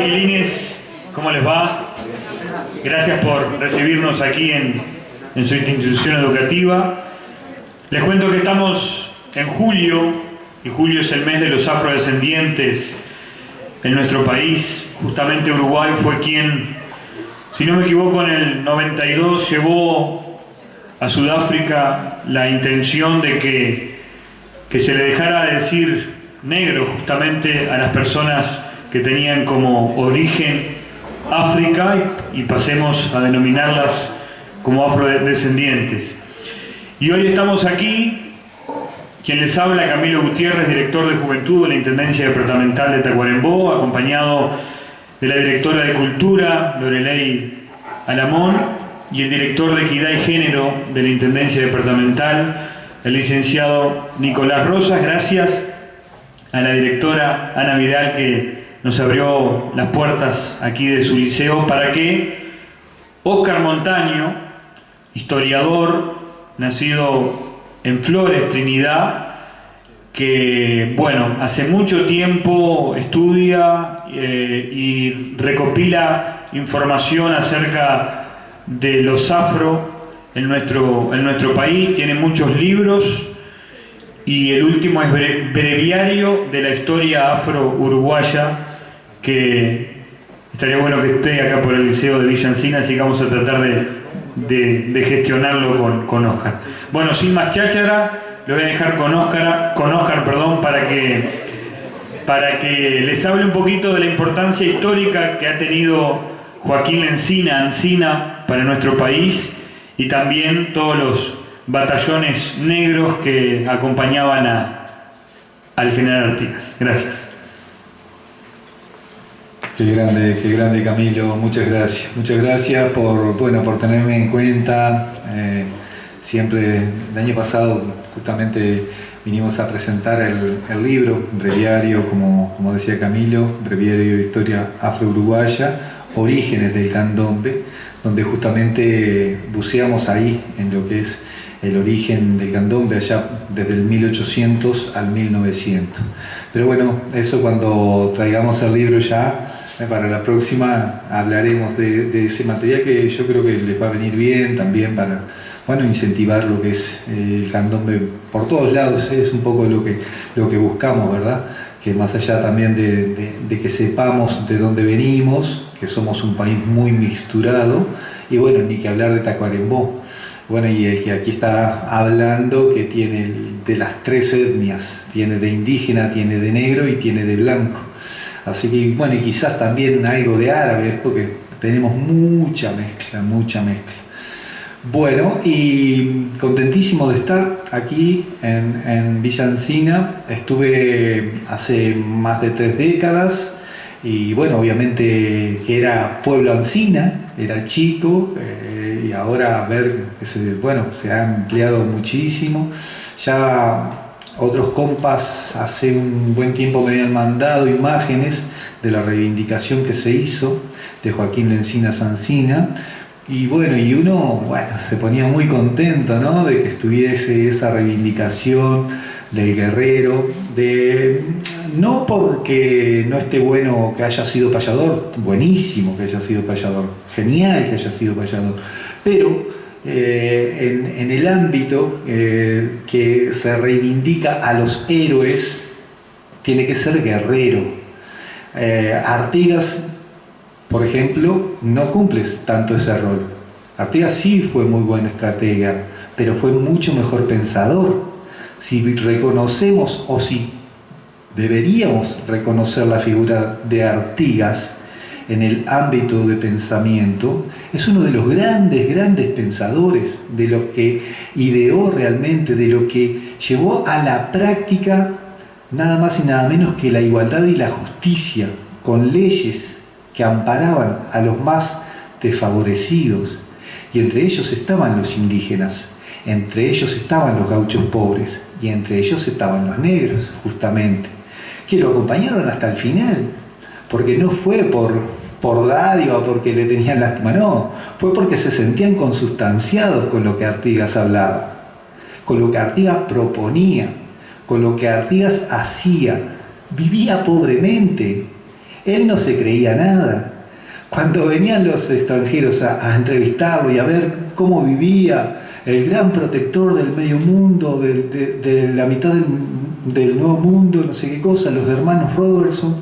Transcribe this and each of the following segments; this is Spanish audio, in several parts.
chiquilines, ¿cómo les va? Gracias por recibirnos aquí en su institución educativa. Les cuento que estamos en julio, y julio es el mes de los afrodescendientes en nuestro país. Justamente Uruguay fue quien, si no me equivoco, en el 92 llevó a Sudáfrica la intención de que se le dejara decir negro justamente a las personas que tenían como origen África y pasemos a denominarlas como afrodescendientes. Y hoy estamos aquí, quien les habla, Camilo Gutiérrez, director de Juventud de la Intendencia Departamental de Tacuarembó, acompañado de la directora de Cultura, Lorelei Alamón, y el director de Equidad y Género de la Intendencia Departamental, el licenciado Nicolás Rosas. Gracias a la directora Ana Vidal, que nos abrió las puertas aquí de su liceo para que Óscar Montaño, historiador, nacido en Flores, Trinidad, que bueno, hace mucho tiempo estudia y recopila información acerca de los afro en nuestro país, tiene muchos libros y el último es Breviario de la Historia Afro-Uruguaya, que estaría bueno que esté acá por el Liceo de Villa Encina, así que vamos a tratar de gestionarlo con Óscar. Bueno, sin más cháchara, lo voy a dejar con Óscar, para que les hable un poquito de la importancia histórica que ha tenido Joaquín Lencina para nuestro país y también todos los batallones negros que acompañaban al general Artigas. Gracias. Qué grande Camilo, muchas gracias por tenerme en cuenta. Siempre, el año pasado justamente vinimos a presentar el libro, Breviario, como decía Camilo, Breviario de Historia Afro-Uruguaya, Orígenes del Candombe, donde justamente buceamos ahí en lo que es el origen del candombe allá desde el 1800 al 1900. Pero bueno, eso cuando traigamos el libro ya, para la próxima hablaremos de ese material que yo creo que les va a venir bien también para incentivar lo que es el candombe por todos lados. Es un poco lo que buscamos, ¿verdad? Que más allá también de que sepamos de dónde venimos, que somos un país muy mixturado, y bueno, ni que hablar de Tacuarembó. Bueno, y el que aquí está hablando, que tiene de las tres etnias, tiene de indígena, tiene de negro y tiene de blanco. Así que, bueno, y quizás también algo de árabe, porque tenemos mucha mezcla. Bueno, y contentísimo de estar aquí en Villa Encina. Estuve hace más de 3 décadas y bueno, obviamente que era pueblo Encina, era chico, y ahora ver que se ha ampliado muchísimo. Ya otros compas hace un buen tiempo me habían mandado imágenes de la reivindicación que se hizo de Joaquín Lencina Sancina. Y bueno, y uno se ponía muy contento, ¿no?, de que estuviese esa reivindicación del guerrero, no porque no esté bueno que haya sido payador, buenísimo que haya sido payador, genial que haya sido payador, pero en el ámbito que se reivindica a los héroes, tiene que ser guerrero. Artigas, por ejemplo, no cumple tanto ese rol. Artigas sí fue muy buen estratega, pero fue mucho mejor pensador. Si reconocemos, o si deberíamos reconocer la figura de Artigas en el ámbito de pensamiento, es uno de los grandes pensadores, de los que ideó realmente, de lo que llevó a la práctica nada más y nada menos que la igualdad y la justicia, con leyes que amparaban a los más desfavorecidos, y entre ellos estaban los indígenas, entre ellos estaban los gauchos pobres, y entre ellos estaban los negros, justamente, que lo acompañaron hasta el final, porque no fue por dádiva, porque le tenían lástima, no, fue porque se sentían consustanciados con lo que Artigas hablaba, con lo que Artigas proponía, con lo que Artigas hacía. Vivía pobremente, Él no se creía nada. Cuando venían los extranjeros a entrevistarlo y a ver cómo vivía el gran protector del medio mundo, de la mitad del nuevo mundo, no sé qué cosa, los hermanos Robertson,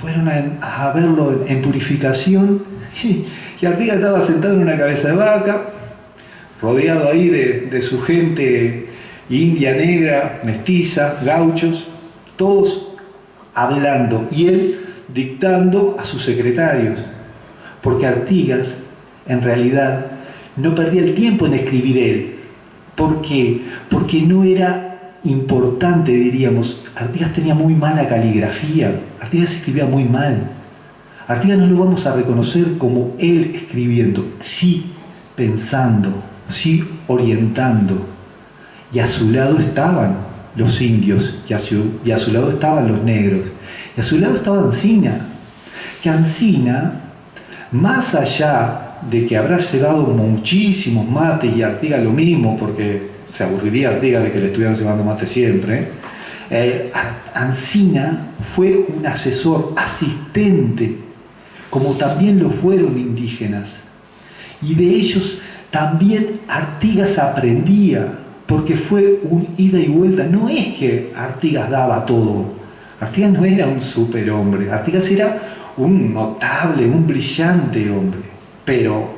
fueron a verlo en purificación y Artigas estaba sentado en una cabeza de vaca, rodeado ahí de su gente india, negra, mestiza, gauchos, todos hablando y él dictando a sus secretarios, porque Artigas en realidad no perdía el tiempo en escribir él. ¿Por qué? Porque no era importante, diríamos. Artigas tenía muy mala caligrafía, Artigas escribía muy mal. Artigas no lo vamos a reconocer como él escribiendo, sí pensando, sí orientando. Y a su lado estaban los indios, y a su lado estaban los negros, y a su lado estaba Ancina, que Ancina, más allá de que habrá cebado muchísimos mates y Artigas lo mismo, porque se aburriría Artigas de que le estuvieran cebando mate siempre, Ancina fue un asesor, asistente, como también lo fueron indígenas. Y de ellos también Artigas aprendía, porque fue un ida y vuelta. No es que Artigas daba todo. Artigas no era un superhombre. Artigas era un notable, un brillante hombre. Pero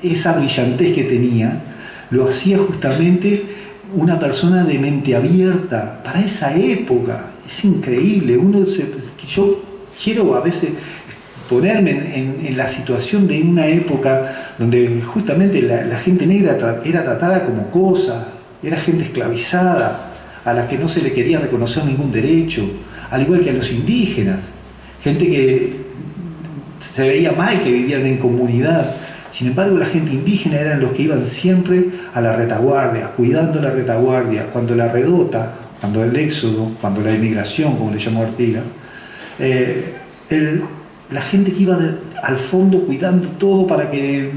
esa brillantez que tenía lo hacía justamente una persona de mente abierta para esa época. Es increíble. Yo quiero a veces ponerme en la situación de una época donde justamente la gente negra era tratada como cosa, era gente esclavizada, a la que no se le quería reconocer ningún derecho, al igual que a los indígenas, gente que se veía mal que vivían en comunidad. Sin embargo, la gente indígena eran los que iban siempre a la retaguardia, cuidando la retaguardia, cuando la redota, cuando el éxodo, cuando la inmigración, como le llamó Artigas, la gente que iba al fondo cuidando todo para que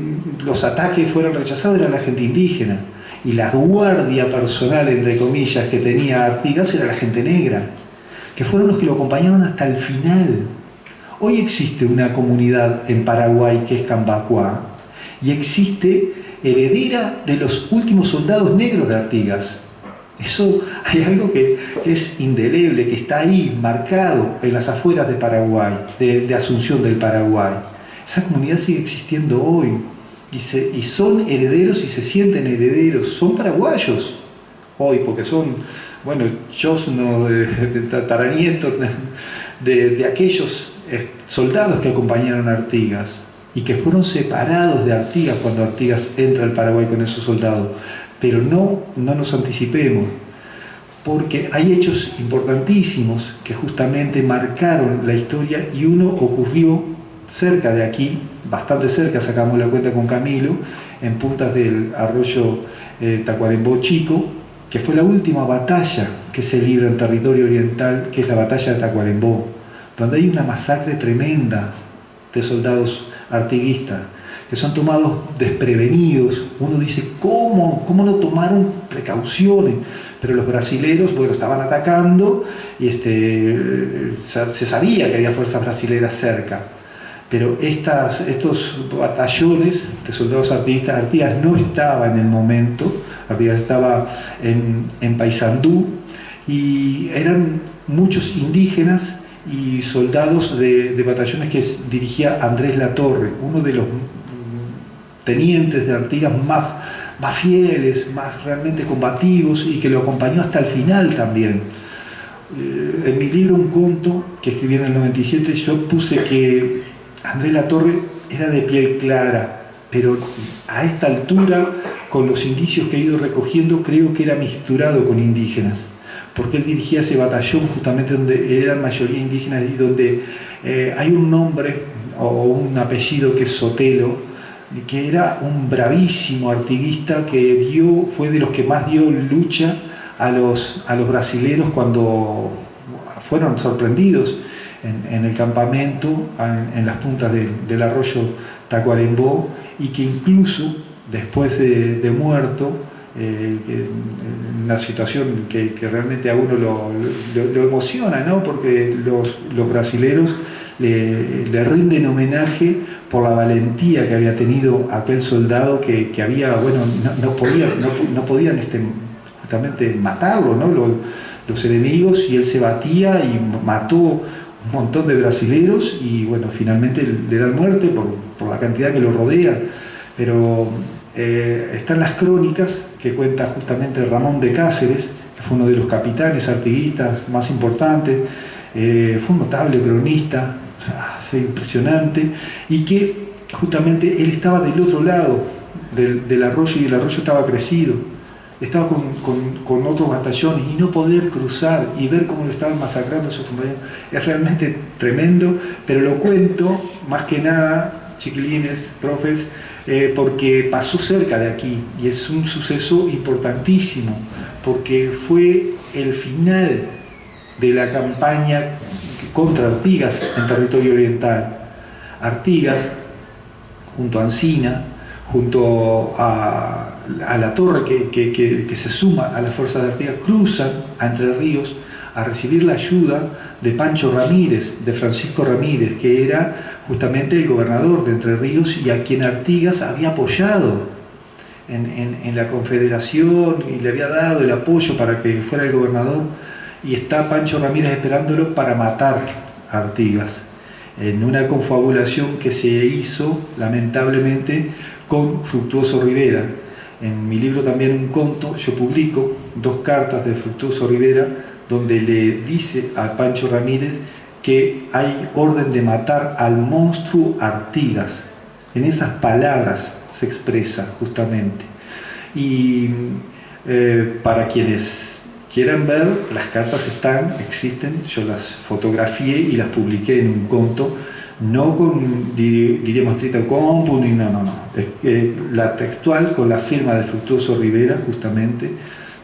los ataques fueran rechazados era la gente indígena. Y la guardia personal, entre comillas, que tenía Artigas era la gente negra, que fueron los que lo acompañaron hasta el final. Hoy existe una comunidad en Paraguay que es Cambacuá, y existe heredera de los últimos soldados negros de Artigas. Eso hay algo que es indeleble, que está ahí marcado en las afueras de Paraguay, de Asunción del Paraguay. Esa comunidad sigue existiendo hoy y son herederos y se sienten herederos, son paraguayos hoy, porque son, bueno, chosno, tataranietos de aquellos soldados que acompañaron a Artigas y que fueron separados de Artigas cuando Artigas entra al Paraguay con esos soldados. Pero no nos anticipemos, porque hay hechos importantísimos que justamente marcaron la historia y uno ocurrió cerca de aquí, bastante cerca, sacamos la cuenta con Camilo, en puntas del arroyo Tacuarembó Chico, que fue la última batalla que se libra en territorio oriental, que es la batalla de Tacuarembó, donde hay una masacre tremenda de soldados artiguistas, que son tomados desprevenidos. Uno dice, ¿cómo no tomaron precauciones? Pero los brasileros, bueno, estaban atacando y se sabía que había fuerzas brasileras cerca. Pero estos batallones de soldados artiguistas, Artigas no estaba en el momento, Artigas estaba en Paysandú, y eran muchos indígenas y soldados de batallones que dirigía Andrés Latorre, uno de los tenientes de Artigas más fieles, más realmente combativos, y que lo acompañó hasta el final también. En mi libro Un Conto, que escribí en el 97, yo puse que Andrés Latorre era de piel clara, pero a esta altura, con los indicios que he ido recogiendo, creo que era mixturado con indígenas, porque él dirigía ese batallón justamente donde eran mayoría indígenas y donde hay un nombre o un apellido que es Sotelo, que era un bravísimo artiguista que fue de los que más dio lucha a los brasileros cuando fueron sorprendidos en el campamento, en las puntas del arroyo Tacuarembó, y que incluso después de muerto, una situación que realmente a uno lo emociona, ¿no? Porque los brasileros le rinden homenaje por la valentía que había tenido aquel soldado que había, bueno, no podían justamente matarlo, ¿no? Los enemigos, y él se batía y mató un montón de brasileros y bueno, finalmente le dan muerte por la cantidad que lo rodea. Pero están las crónicas que cuenta justamente Ramón de Cáceres, que fue uno de los capitanes artiguistas más importantes, fue un notable cronista, impresionante, y que justamente él estaba del otro lado del arroyo, y el arroyo estaba crecido, estaba con otros batallones, y no poder cruzar y ver cómo lo estaban masacrando a sus compañeros es realmente tremendo. Pero lo cuento más que nada, chiquilines, profes, porque pasó cerca de aquí y es un suceso importantísimo, porque fue el final de la campaña contra Artigas en territorio oriental. Artigas, junto a Encina, junto a la torre que se suma a las fuerzas de Artigas, cruzan a Entre Ríos a recibir la ayuda de Pancho Ramírez, de Francisco Ramírez, que era justamente el gobernador de Entre Ríos y a quien Artigas había apoyado en la Confederación y le había dado el apoyo para que fuera el gobernador. Y está Pancho Ramírez esperándolo para matar a Artigas, en una confabulación que se hizo lamentablemente con Fructuoso Rivera. En mi libro también un conto, yo publico 2 cartas de Fructuoso Rivera donde le dice a Pancho Ramírez que hay orden de matar al monstruo Artigas. En esas palabras se expresa justamente. Y para quienes quieran ver, las cartas existen, yo las fotografié y las publiqué en un conto, no con, diríamos, escrita con compu, no. La textual con la firma de Fructuoso Rivera, justamente,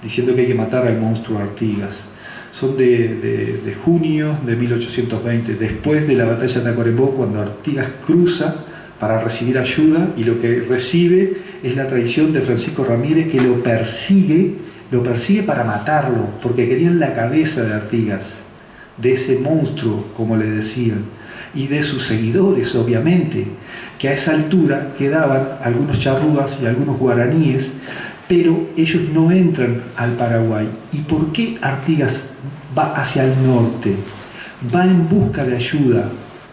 diciendo que hay que matar al monstruo Artigas. Son de junio de 1820, después de la batalla de Tacuarembó, cuando Artigas cruza para recibir ayuda, y lo que recibe es la traición de Francisco Ramírez, que lo persigue para matarlo, porque querían la cabeza de Artigas, de ese monstruo, como le decían, y de sus seguidores, obviamente, que a esa altura quedaban algunos charrúas y algunos guaraníes, pero ellos no entran al Paraguay. ¿Y por qué Artigas va hacia el norte? Va en busca de ayuda.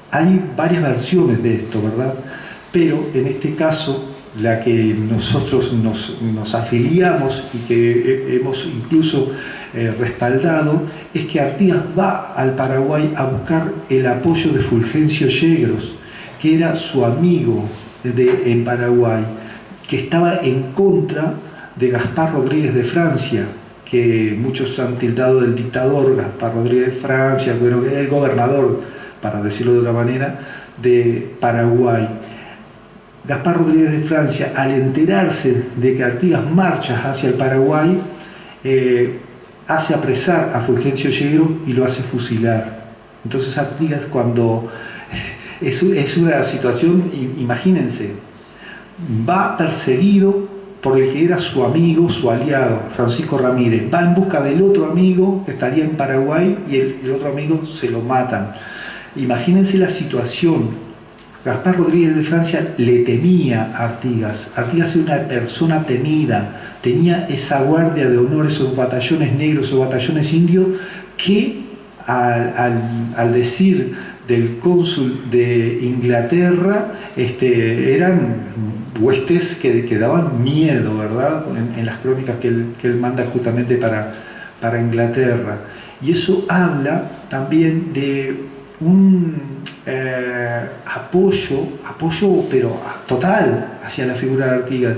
Hay varias versiones de esto, ¿verdad? Pero en este caso, la que nosotros nos afiliamos y que hemos incluso respaldado, es que Artigas va al Paraguay a buscar el apoyo de Fulgencio Yegros, que era su amigo en Paraguay, que estaba en contra de Gaspar Rodríguez de Francia, que muchos han tildado del dictador Gaspar Rodríguez de Francia, pero era el gobernador, para decirlo de otra manera, de Paraguay. Gaspar Rodríguez de Francia, al enterarse de que Artigas marcha hacia el Paraguay, hace apresar a Fulgencio Yegros y lo hace fusilar. Entonces Artigas, cuando es una situación, imagínense, va perseguido por el que era su amigo, su aliado, Francisco Ramírez, va en busca del otro amigo que estaría en Paraguay, y el otro amigo se lo matan. Imagínense la situación. Gaspar Rodríguez de Francia le temía a Artigas. Artigas era una persona temida, tenía esa guardia de honor, esos batallones negros o batallones indios, que al decir del cónsul de Inglaterra, eran huestes que daban miedo, ¿verdad? En las crónicas que él manda justamente para Inglaterra. Y eso habla también de un apoyo pero total hacia la figura de Artigas.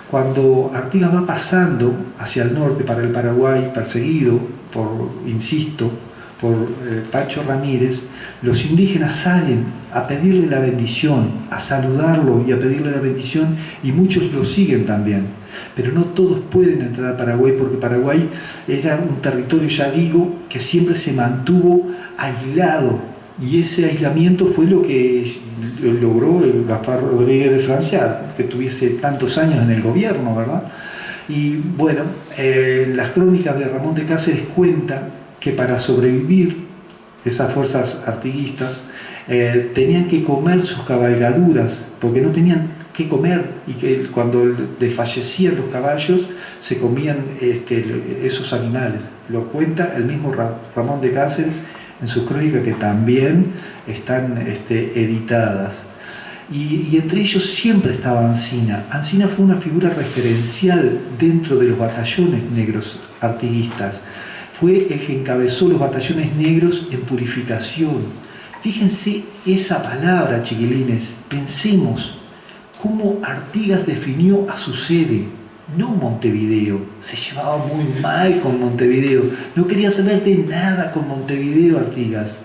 Cuando Artigas va pasando hacia el norte para el Paraguay, perseguido por Pancho Ramírez, los indígenas salen a pedirle la bendición, a saludarlo y a pedirle la bendición, y muchos lo siguen también. Pero no todos pueden entrar a Paraguay, porque Paraguay era un territorio, ya digo, que siempre se mantuvo aislado. Y ese aislamiento fue lo que logró el Gaspar Rodríguez de Francia, que tuviese tantos años en el gobierno, ¿verdad? Y bueno, las crónicas de Ramón de Cáceres cuentan que para sobrevivir esas fuerzas artiguistas, tenían que comer sus cabalgaduras porque no tenían que comer, y que cuando desfallecían los caballos se comían esos animales. Lo cuenta el mismo Ramón de Cáceres en sus crónicas, que también están editadas. Y entre ellos siempre estaba Ancina. Ancina fue una figura referencial dentro de los batallones negros artiguistas. Fue el que encabezó los batallones negros en purificación. Fíjense esa palabra, chiquilines. Pensemos cómo Artigas definió a su sede, no Montevideo. Se llevaba muy mal con Montevideo. No quería saber de nada con Montevideo, Artigas.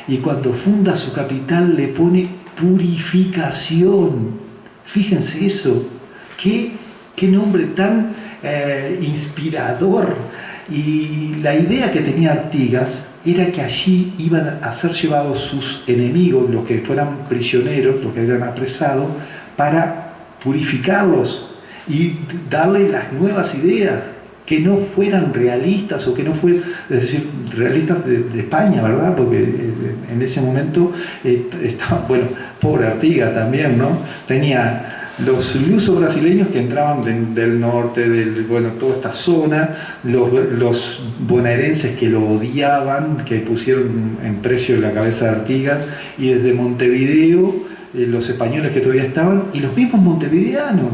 Y cuando funda su capital le pone purificación. Fíjense eso. Qué nombre tan inspirador. Y la idea que tenía Artigas era que allí iban a ser llevados sus enemigos, los que fueran prisioneros, los que eran apresados, para purificarlos y darle las nuevas ideas, que no fueran realistas, o que no fueran, es decir, realistas de España, ¿verdad? Porque en ese momento estaba, bueno, pobre Artigas también, ¿no? Tenía los lusos brasileños que entraban del norte, toda esta zona, los bonaerenses que lo odiaban, que pusieron en precio la cabeza de Artigas, y desde Montevideo, los españoles que todavía estaban, y los mismos montevideanos.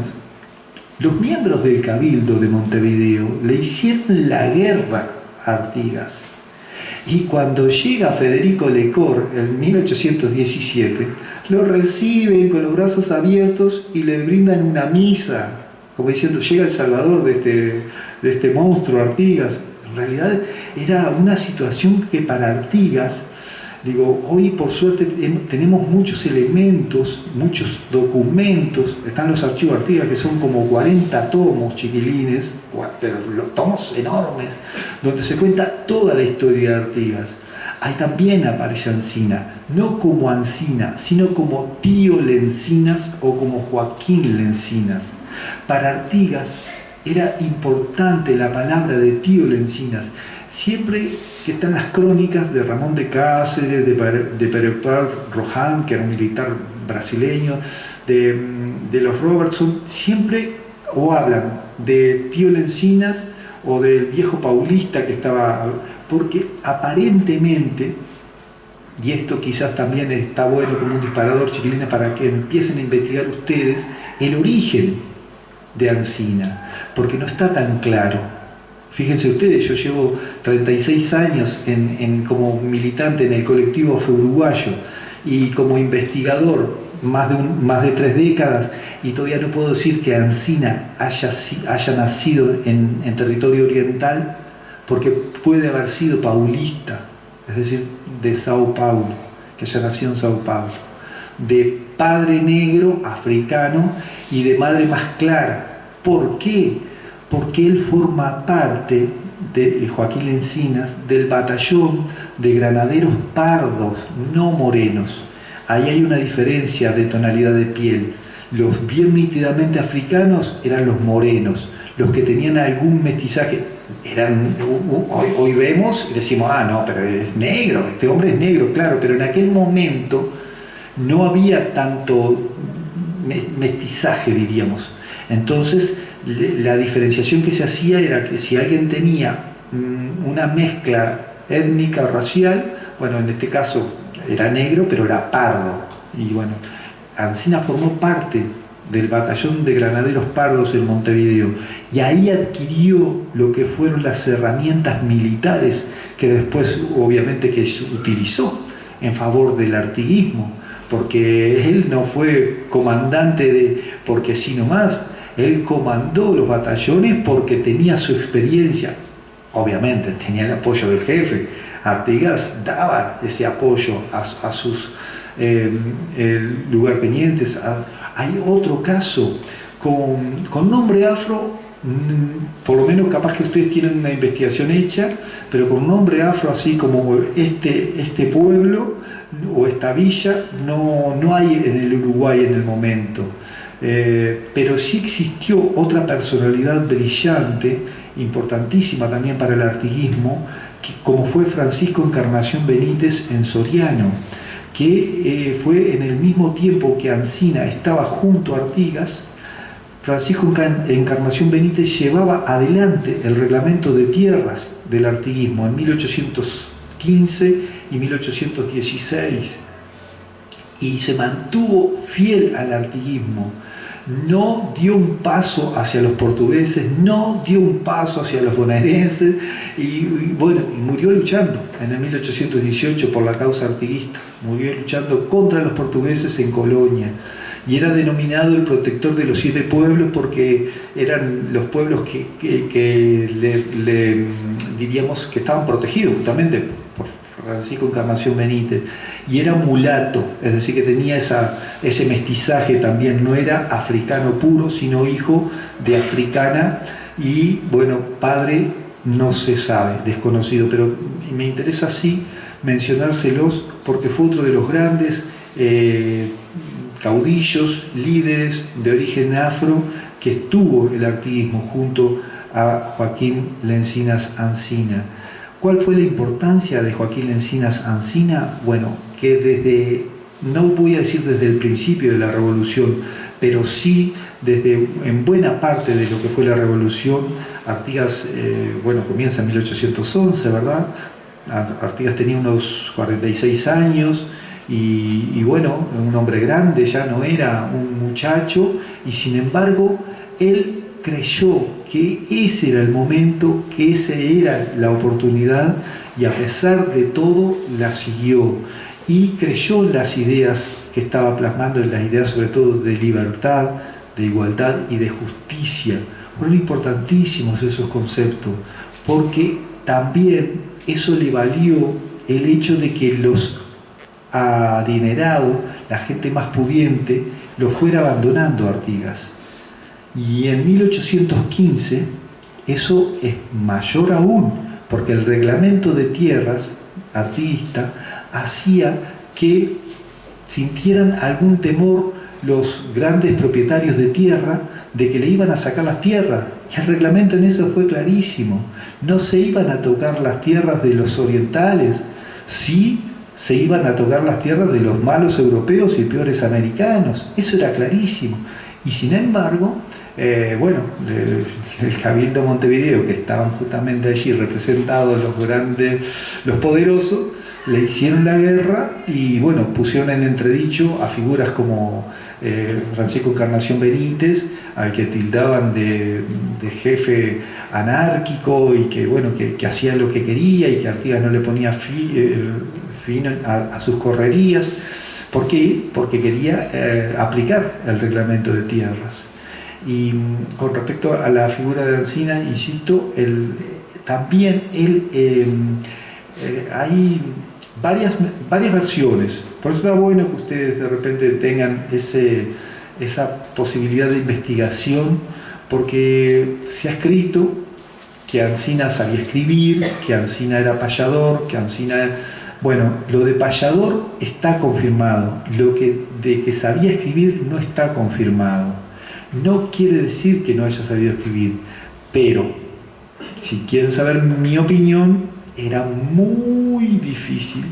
Los miembros del Cabildo de Montevideo le hicieron la guerra a Artigas. Y cuando llega Federico Lecor en 1817, lo reciben con los brazos abiertos y le brindan una misa, como diciendo, llega el salvador de este monstruo Artigas. En realidad era una situación que para Artigas, hoy por suerte tenemos muchos elementos, muchos documentos, están los archivos Artigas, que son como 40 tomos, chiquilines, pero los tomos enormes, donde se cuenta toda la historia de Artigas. Ahí también aparece Ancina, no como Ancina, sino como Tío Lencinas o como Joaquín Lencinas. Para Artigas era importante la palabra de Tío Lencinas. Siempre que están las crónicas de Ramón de Cáceres, de Perepar Rohan, que era un militar brasileño, de los Robertson, siempre o hablan de Tío Lencinas o del viejo paulista que estaba, porque aparentemente, y esto quizás también está bueno como un disparador, chiquilines, para que empiecen a investigar ustedes el origen de Ancina, porque no está tan claro. Fíjense ustedes, yo llevo 36 años como militante en el colectivo Afro-Uruguayo y como investigador más de 3 décadas, y todavía no puedo decir que Ancina haya nacido en territorio oriental, porque puede haber sido paulista, es decir, de Sao Paulo, que haya nacido en Sao Paulo, de padre negro, africano, y de madre más clara. ¿Por qué? Porque él forma parte de Joaquín Lencinas, del batallón de granaderos pardos, no morenos. Ahí hay una diferencia de tonalidad de piel. Los bien nítidamente africanos eran los morenos, los que tenían algún mestizaje. Hoy vemos y decimos, no, pero es negro, este hombre es negro, claro, pero en aquel momento no había tanto mestizaje, diríamos. Entonces, la diferenciación que se hacía era que si alguien tenía una mezcla étnica o racial, bueno, en este caso era negro, pero era pardo. Y bueno, Ancina formó parte del batallón de granaderos pardos en Montevideo, y ahí adquirió lo que fueron las herramientas militares que después obviamente que utilizó en favor del artiguismo, porque él no fue comandante porque sí nomás. Él comandó los batallones porque tenía su experiencia, obviamente tenía el apoyo del jefe. Artigas daba ese apoyo a sus lugartenientes. Hay otro caso con nombre afro, por lo menos capaz que ustedes tienen una investigación hecha, pero con nombre afro, así como este pueblo o esta villa, no hay en el Uruguay en el momento. Pero sí existió otra personalidad brillante, importantísima también para el artiguismo, como fue Francisco Encarnación Benítez en Soriano, que fue en el mismo tiempo que Ancina estaba junto a Artigas. Francisco Encarnación Benítez llevaba adelante el reglamento de tierras del artiguismo en 1815 y 1816 y se mantuvo fiel al artiguismo. No dio un paso hacia los portugueses, no dio un paso hacia los bonaerenses y murió luchando en el 1818 por la causa artiguista. Murió luchando contra los portugueses en Colonia y era denominado el protector de los 7 pueblos porque eran los pueblos diríamos que estaban protegidos justamente por Francisco Encarnación Benítez, y era mulato, es decir, que tenía ese mestizaje también, no era africano puro, sino hijo de africana y, padre no se sabe, desconocido, pero me interesa sí mencionárselos porque fue otro de los grandes caudillos, líderes de origen afro que estuvo el artiguismo junto a Joaquín Lencinas Ancina. ¿Cuál fue la importancia de Joaquín Lencinas Ancina? Bueno, que no voy a decir desde el principio de la revolución, pero sí en buena parte de lo que fue la revolución. Artigas, comienza en 1811, ¿verdad? Artigas tenía unos 46 años y un hombre grande, ya no era un muchacho, y sin embargo, él creyó que ese era el momento, que esa era la oportunidad, y a pesar de todo la siguió y creyó en las ideas que estaba plasmando, en las ideas sobre todo de libertad, de igualdad y de justicia. Fueron importantísimos esos conceptos, porque también eso le valió el hecho de que los adinerados, la gente más pudiente, lo fuera abandonando a Artigas. Y en 1815 eso es mayor aún, porque el reglamento de tierras artiguista hacía que sintieran algún temor los grandes propietarios de tierra de que le iban a sacar las tierras. Y el reglamento en eso fue clarísimo. No se iban a tocar las tierras de los orientales, sí se iban a tocar las tierras de los malos europeos y peores americanos. Eso era clarísimo. Y sin embargo, el Cabildo de Montevideo, que estaban justamente allí representados los poderosos, le hicieron la guerra y pusieron en entredicho a figuras como Francisco Encarnación Benítez, al que tildaban de jefe anárquico y que hacía lo que quería y que Artigas no le ponía fin a sus correrías. ¿Por qué? Porque quería aplicar el reglamento de tierras. Y con respecto a la figura de Ancina, insisto, hay varias versiones. Por eso está bueno que ustedes de repente tengan esa posibilidad de investigación, porque se ha escrito que Ancina sabía escribir, que Ancina era payador, que Ancina... lo de payador está confirmado, de que sabía escribir no está confirmado. No quiere decir que no haya sabido escribir, pero si quieren saber mi opinión, era muy difícil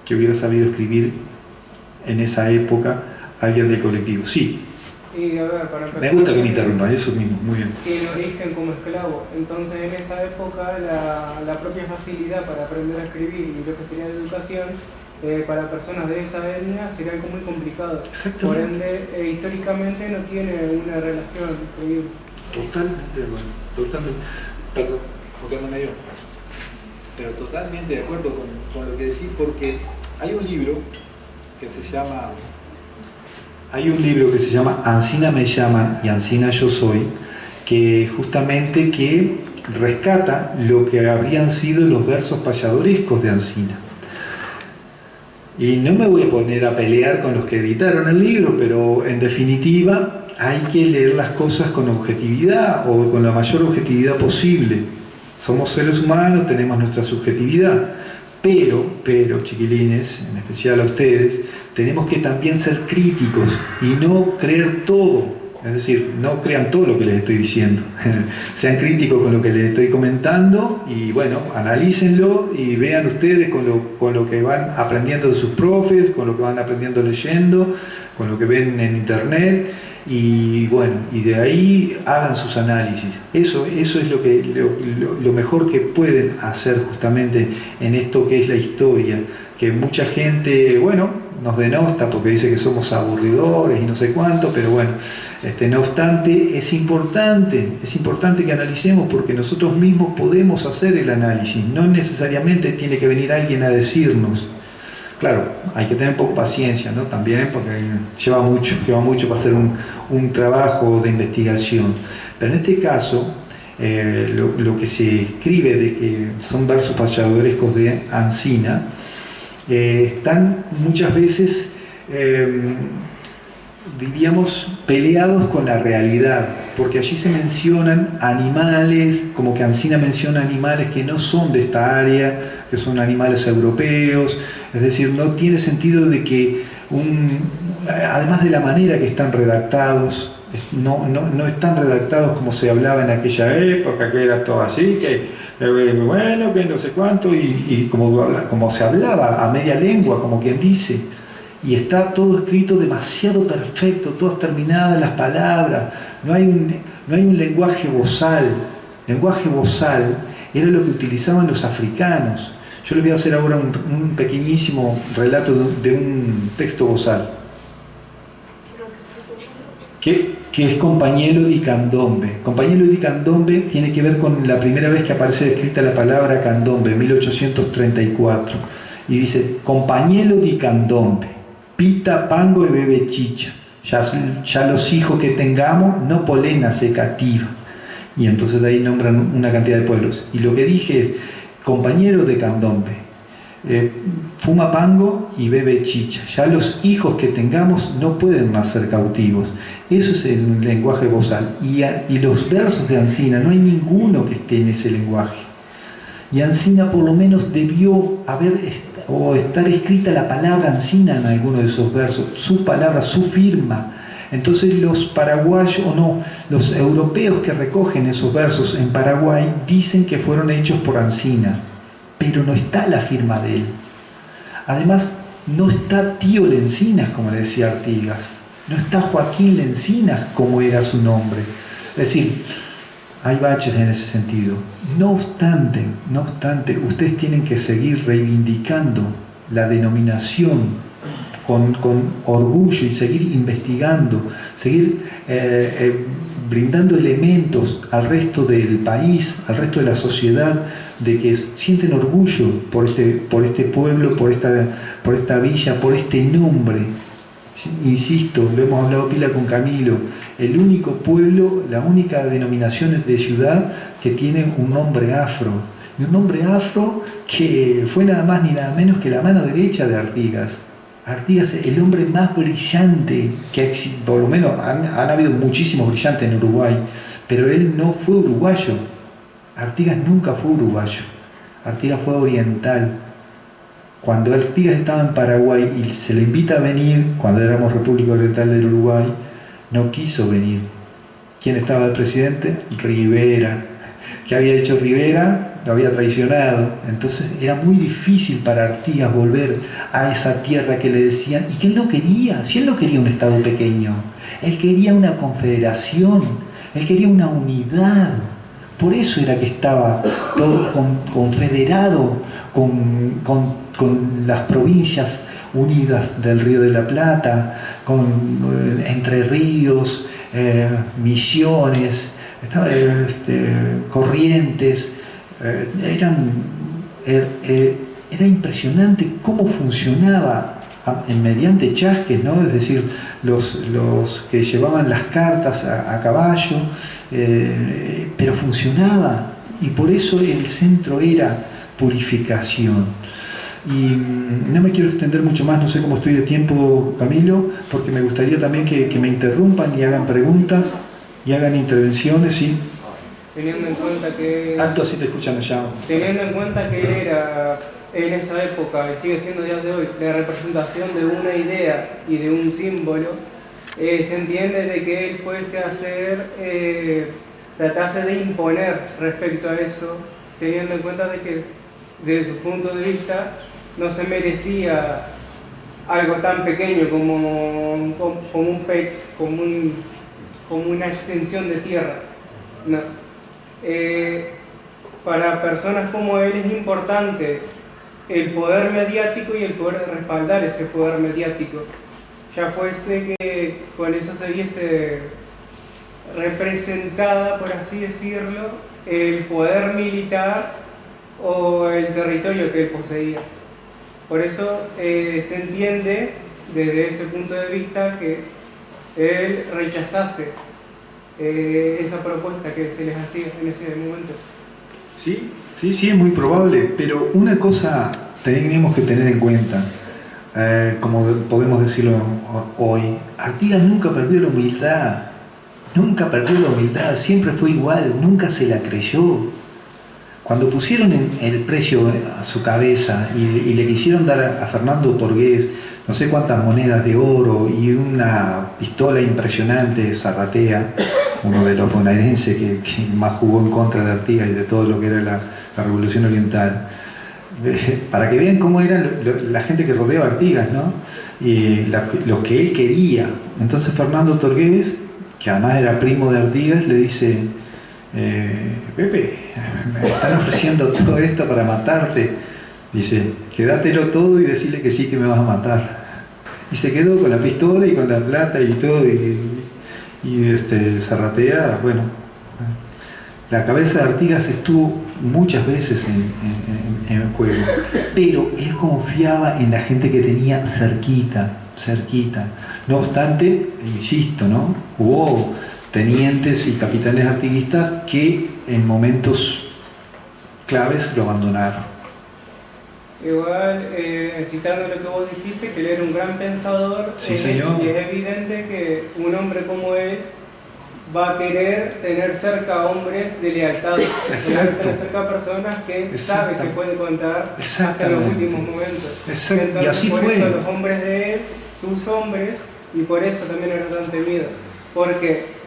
que hubiera sabido escribir en esa época alguien del colectivo. Sí. Y a ver, para empezar, me gusta que me interrumpan, eso mismo, muy bien. Tiene origen como esclavo, entonces en esa época la propia facilidad para aprender a escribir y lo que sería la educación para personas de esa etnia sería algo muy complicado. Por ende, históricamente no tiene una relación creíble. Totalmente. Perdón, porque no me dio. Pero totalmente de acuerdo con lo que decís, porque hay un libro que se llama Ancina me llaman y Ancina yo soy, que justamente rescata lo que habrían sido los versos payadorescos de Ancina. Y no me voy a poner a pelear con los que editaron el libro, pero en definitiva hay que leer las cosas con objetividad o con la mayor objetividad posible. Somos seres humanos, tenemos nuestra subjetividad, pero chiquilines, en especial a ustedes, tenemos que también ser críticos y no creer todo Es decir, no crean todo lo que les estoy diciendo. Sean críticos con lo que les estoy comentando y bueno, analícenlo y vean ustedes con lo que van aprendiendo de sus profes, con lo que van aprendiendo leyendo, con lo que ven en internet y bueno, y de ahí hagan sus análisis. Eso es lo mejor que pueden hacer justamente en esto que es la historia, que mucha gente, bueno, nos denosta porque dice que somos aburridores y no sé cuánto, pero bueno, no obstante es importante que analicemos porque nosotros mismos podemos hacer el análisis, no necesariamente tiene que venir alguien a decirnos. Claro, hay que tener poco paciencia, ¿no? También porque lleva mucho para hacer un trabajo de investigación, pero en este caso lo que se escribe de que son versos payadorescos de Ancina, están muchas veces, diríamos, peleados con la realidad, porque allí se mencionan animales, como que Ancina menciona animales que no son de esta área, que son animales europeos, es decir, no tiene sentido de que, además de la manera que están redactados, no están redactados como se hablaba en aquella época, que era todo así, que bueno, que no sé cuánto, y como se hablaba a media lengua, como quien dice, y está todo escrito demasiado perfecto, todas terminadas las palabras, no hay un lenguaje vozal. Lenguaje vozal era lo que utilizaban los africanos. Yo les voy a hacer ahora un pequeñísimo relato de un texto vozal, que es Compañero di Candombe. Compañero di Candombe tiene que ver con la primera vez que aparece escrita la palabra candombe, 1834. Y dice, Compañero di Candombe, pita, pango y bebe chicha. Ya los hijos que tengamos no polena se cativa. Y entonces de ahí nombran una cantidad de pueblos. Y lo que dije es, compañero de candombe, fuma pango y bebe chicha. Ya los hijos que tengamos no pueden nacer cautivos. Eso es el lenguaje vozal. Y los versos de Ancina, no hay ninguno que esté en ese lenguaje. Y Ancina por lo menos debió estar escrita la palabra Ancina en alguno de esos versos, su palabra, su firma. Entonces los paraguayos, los europeos que recogen esos versos en Paraguay dicen que fueron hechos por Ancina, pero no está la firma de él. Además, no está Tío Lencinas, como le decía Artigas, no está Joaquín Lencinas, como era su nombre. Es decir, hay baches en ese sentido. No obstante, ustedes tienen que seguir reivindicando la denominación con orgullo y seguir investigando, seguir brindando elementos al resto del país, al resto de la sociedad, de que sienten orgullo por este pueblo, por esta villa, por este nombre. Insisto, lo hemos hablado pila con Camilo, el único pueblo, la única denominación de ciudad que tiene un nombre afro, y un nombre afro que fue nada más ni nada menos que la mano derecha de Artigas. Artigas es el hombre más brillante que ha existido, por lo menos han habido muchísimos brillantes en Uruguay, pero él no fue uruguayo. Artigas nunca fue uruguayo, Artigas fue oriental. Cuando Artigas estaba en Paraguay y se le invita a venir, cuando éramos República Oriental del Uruguay, no quiso venir. ¿Quién estaba de presidente? Rivera. ¿Qué había hecho Rivera? Lo había traicionado. Entonces era muy difícil para Artigas volver a esa tierra que le decían, y que él no quería. Si él no quería un estado pequeño, él quería una confederación, él quería una unidad. Por eso era que estaba todo confederado con las provincias unidas del Río de la Plata, con Entre Ríos, Misiones, Corrientes. Era impresionante cómo funcionaba mediante chasques, ¿no? Es decir, los que llevaban las cartas a caballo, pero funcionaba, y por eso el centro era purificación. Y no me quiero extender mucho más, no sé cómo estoy de tiempo, Camilo, porque me gustaría también que me interrumpan y hagan preguntas y hagan intervenciones, ¿sí? Teniendo en cuenta que... Alto, así te escuchan allá. Teniendo en cuenta que él era, en esa época, y sigue siendo días de hoy, la representación de una idea y de un símbolo, se entiende de que él fuese a hacer, tratase de imponer respecto a eso, teniendo en cuenta de que desde su punto de vista no se merecía algo tan pequeño como una extensión de tierra. No. Para personas como él es importante el poder mediático y el poder de respaldar ese poder mediático, ya fuese que con eso se viese representada, por así decirlo, el poder militar o el territorio que él poseía. Por eso se entiende desde ese punto de vista que él rechazase esa propuesta que se les hacía en ese momento. Sí, es muy probable, pero una cosa tenemos que tener en cuenta, como podemos decirlo hoy, Artigas nunca perdió la humildad, siempre fue igual, nunca se la creyó. Cuando pusieron el precio a su cabeza y le quisieron dar a Fernando Torgués no sé cuántas monedas de oro y una pistola impresionante, Zarratea, uno de los bonaerenses que más jugó en contra de Artigas y de todo lo que era la Revolución Oriental, para que vean cómo eran la gente que rodeaba a Artigas, ¿no? Y lo que él quería. Entonces Fernando Torgués, que además era primo de Artigas, le dice: Pepe, me están ofreciendo todo esto para matarte. Dice: quédatelo todo y decirle que sí, que me vas a matar. Y se quedó con la pistola y con la plata y todo, y Zarratea, bueno, la cabeza de Artigas estuvo muchas veces en el juego, pero él confiaba en la gente que tenía cerquita. No obstante, insisto, ¿no? Hubo tenientes y capitanes artiguistas que en momentos claves lo abandonaron. Igual, citando lo que vos dijiste, que él era un gran pensador, sí, señor. Y es evidente que un hombre como él va a querer tener cerca a hombres de lealtad, tener cerca a personas que sabe que puede contar hasta los últimos momentos. Entonces, y así por fue. eso los hombres de él, sus hombres, y por eso también era tan temido, porque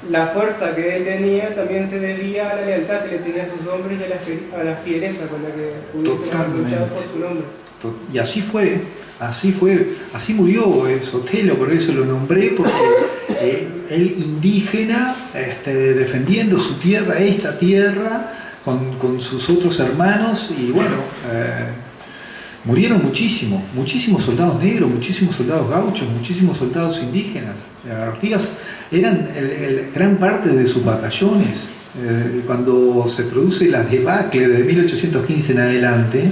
la fuerza que él tenía también se debía a la lealtad que le tenía a sus hombres y a la fiereza con la que hubiesen luchado por su nombre. Y así fue, así murió Sotelo, por eso lo nombré, porque él indígena, defendiendo su tierra, esta tierra, con sus otros hermanos, y bueno, murieron muchísimos soldados negros, muchísimos soldados gauchos, muchísimos soldados indígenas. Artigas eran gran parte de sus batallones. Cuando se produce la debacle de 1815 en adelante,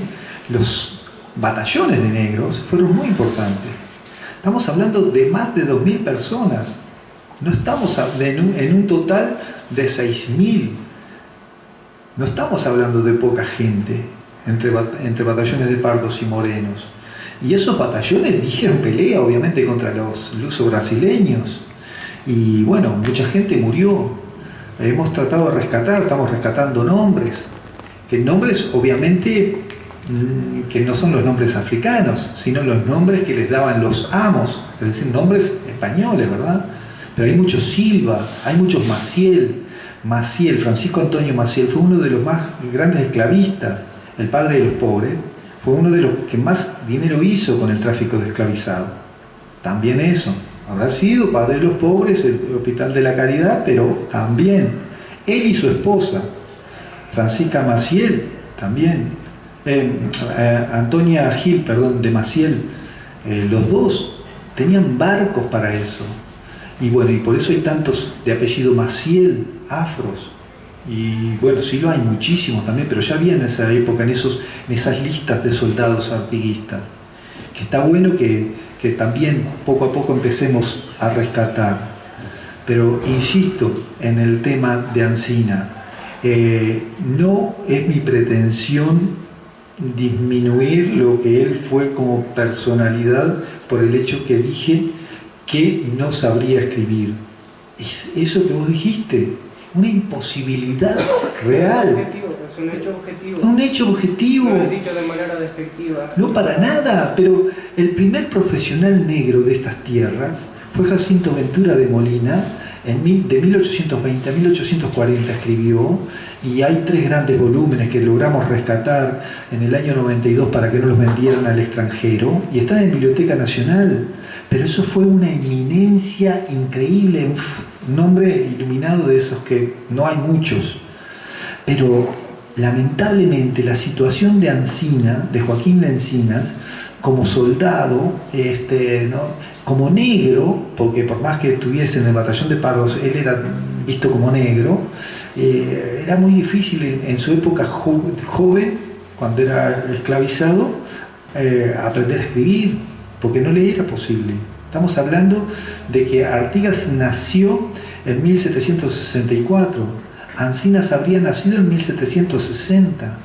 los batallones de negros fueron muy importantes. Estamos hablando de más de 2.000 personas. No estamos en un total de 6.000. No estamos hablando de poca gente entre batallones de pardos y morenos. Y esos batallones dijeron pelea, obviamente, contra los luso-brasileños. Y bueno, mucha gente murió. Hemos tratado de rescatar, estamos rescatando nombres. Nombres, obviamente, que no son los nombres africanos, sino los nombres que les daban los amos, es decir, nombres españoles, ¿verdad? Pero hay muchos Silva, hay muchos Maciel, Francisco Antonio Maciel fue uno de los más grandes esclavistas, el padre de los pobres, fue uno de los que más dinero hizo con el tráfico de esclavizados. También eso, habrá sido padre de los pobres, el Hospital de la Caridad, pero también él y su esposa, Francisca Maciel, también. Antonia Gil, de Maciel, los dos tenían barcos para eso, y bueno, y por eso hay tantos de apellido Maciel, afros, y bueno, sí lo hay muchísimos también, pero ya había en esa época, en esas listas de soldados artiguistas, que está bueno que también poco a poco empecemos a rescatar. Pero insisto en el tema de Ancina, no es mi pretensión disminuir lo que él fue como personalidad por el hecho que dije que no sabría escribir. Es eso que vos dijiste, una imposibilidad real. Es un hecho objetivo. Un hecho objetivo. No lo he dicho de manera despectiva. No, para nada, pero el primer profesional negro de estas tierras fue Jacinto Ventura de Molina, de 1820 a 1840 escribió, y hay 3 grandes volúmenes que logramos rescatar en el año 92 para que no los vendieran al extranjero, y están en Biblioteca Nacional. Pero eso fue una eminencia increíble, un nombre iluminado de esos que no hay muchos. Pero lamentablemente la situación de Ancina, de Joaquín Lencinas, como soldado, ¿no? Como negro, porque por más que estuviese en el batallón de Pardos, él era visto como negro, era muy difícil en su época joven, cuando era esclavizado, aprender a escribir, porque no le era posible. Estamos hablando de que Artigas nació en 1764, Ancinas habría nacido en 1760.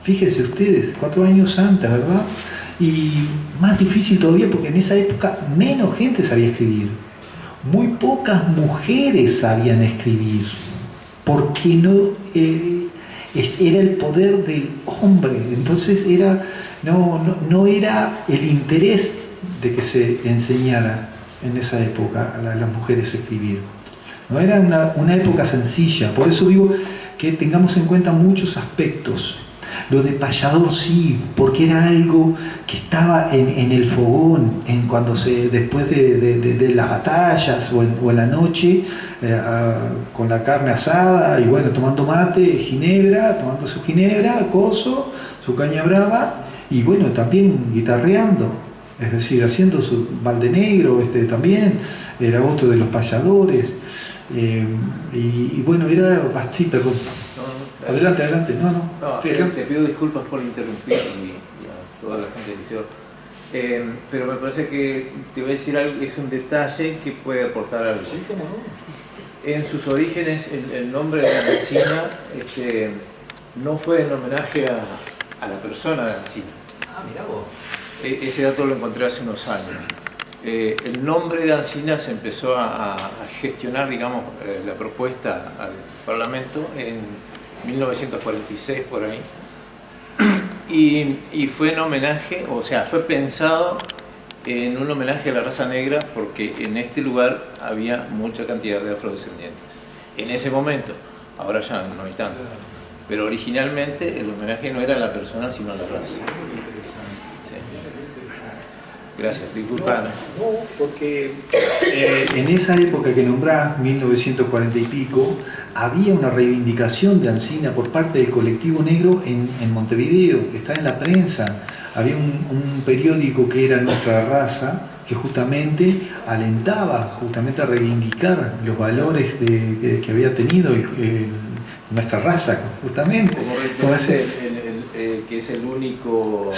Fíjense ustedes, 4 años antes, ¿verdad? Y más difícil todavía porque en esa época menos gente sabía escribir. Muy pocas mujeres sabían escribir, porque no era el poder del hombre. Entonces no era el interés de que se enseñara en esa época a las mujeres a escribir. No era una época sencilla. Por eso digo que tengamos en cuenta muchos aspectos. Lo de payador sí, porque era algo que estaba en el fogón, después de las batallas o en la noche, con la carne asada y bueno, tomando mate, ginebra, tomando su ginebra, coso, su caña brava y bueno, también guitarreando, es decir, haciendo su balde negro, también era otro de los payadores. Y bueno, era así, perdón. Adelante. No, te pido disculpas por interrumpir y a toda la gente del liceo. Pero me parece que te voy a decir algo que es un detalle que puede aportar algo. Sí, ¿cómo no? En sus orígenes, el nombre de Ancina no fue en homenaje a la persona de Ancina. Ah, mirá vos. Ese dato lo encontré hace unos años. El nombre de Ancina se empezó a gestionar, digamos, la propuesta al Parlamento en 1946 por ahí, y fue en homenaje, o sea, fue pensado en un homenaje a la raza negra porque en este lugar había mucha cantidad de afrodescendientes. En ese momento, ahora ya no hay tanto, pero originalmente el homenaje no era a la persona sino a la raza. Gracias, disculpa. No, porque en esa época que nombrás, 1940 y pico, había una reivindicación de Ancina por parte del colectivo negro en Montevideo, que está en la prensa. Había un periódico que era Nuestra Raza, que justamente alentaba a reivindicar los valores que había tenido nuestra raza, justamente. Como que es el único